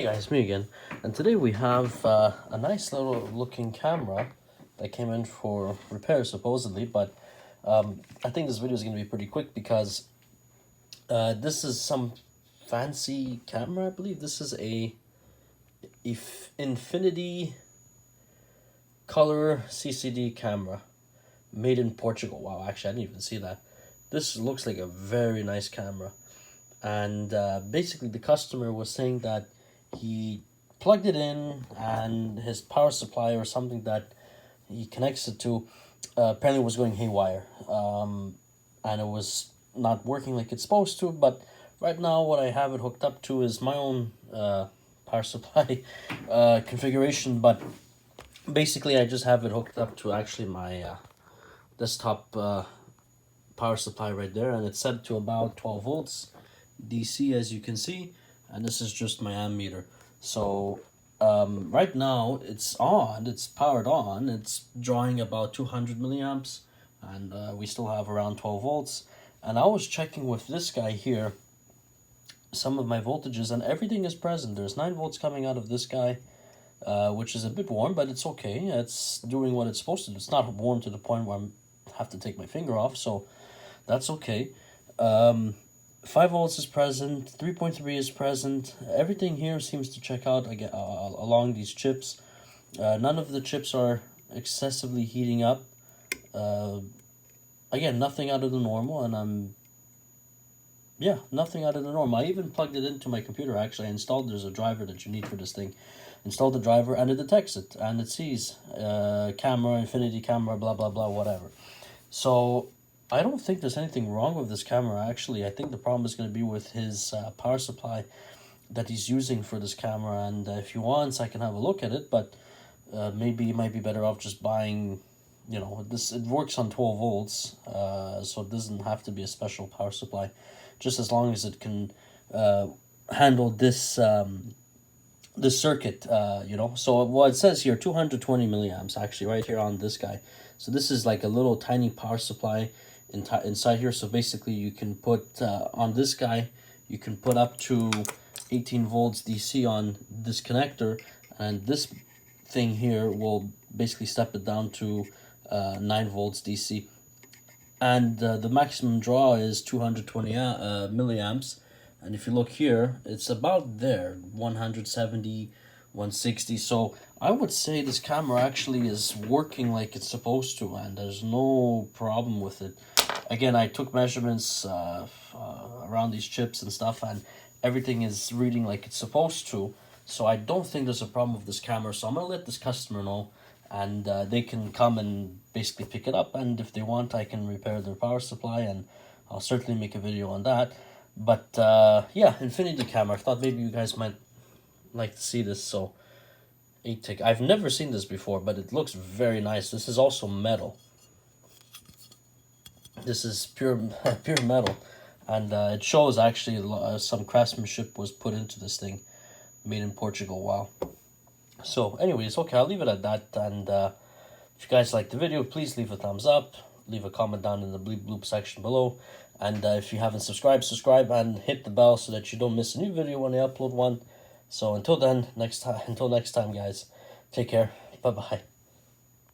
Hey guys, me again, and today we have a nice little looking camera that came in for repair supposedly, but I think this video is going to be pretty quick because this is some fancy camera. I believe this is a infinity color CCD camera made in Portugal. Wow, actually I didn't even see that. This looks like a very nice camera, and basically the customer was saying that he plugged it in and his power supply or something that he connects it to apparently was going haywire, and it was not working like it's supposed to. But right now what I have it hooked up to is my own power supply configuration, but basically I just have it hooked up to actually my desktop power supply right there, and it's set to about 12 volts DC, as you can see, and this is just my ammeter. So right now it's on, it's powered on, it's drawing about 200 milliamps, and we still have around 12 volts. And I was checking with this guy here some of my voltages, and everything is present. There's 9 volts coming out of this guy, which is a bit warm, but it's okay. It's doing what it's supposed to do. It's not warm to the point where I have to take my finger off, so that's okay. 5 volts is present, 3.3 is present. Everything here seems to check out again along these chips. None of the chips are excessively heating up. Again, nothing out of the normal, and nothing out of the normal. I even plugged it into my computer. Actually, I installed, there's a driver that you need for this thing. Installed the driver, and it detects it, and it sees camera, infinity camera, blah blah blah, whatever. So I don't think there's anything wrong with this camera. Actually, I think the problem is going to be with his power supply that he's using for this camera. And if he wants, I can have a look at it, but maybe he might be better off just buying, this. It works on 12 volts, so it doesn't have to be a special power supply, just as long as it can handle this this circuit, So what it says here, 220 milliamps, actually, right here on this guy. So this is like a little tiny power supply inside here. So basically you can put on this guy, you can put up to 18 volts DC on this connector, and this thing here will basically step it down to 9 volts DC, and the maximum draw is 220 milliamps. And if you look here, it's about there, 170, 160. So I would say this camera actually is working like it's supposed to, and there's no problem with it. Again, I took measurements around these chips and stuff, and everything is reading like it's supposed to. So I don't think there's a problem with this camera. So I'm going to let this customer know, and they can come and basically pick it up. And if they want, I can repair their power supply, and I'll certainly make a video on that. But yeah, infinity camera. I thought maybe you guys might like to see this. So ATIK, I've never seen this before, but it looks very nice. This is also metal. This is pure metal, and it shows actually some craftsmanship was put into this thing, made in Portugal. Wow. So anyways, okay, I'll leave it at that. And if you guys like the video, please leave a thumbs up, leave a comment down in the bleep bloop section below. And if you haven't subscribed, subscribe and hit the bell so that you don't miss a new video when I upload one. So until next time, guys, take care. Bye-bye.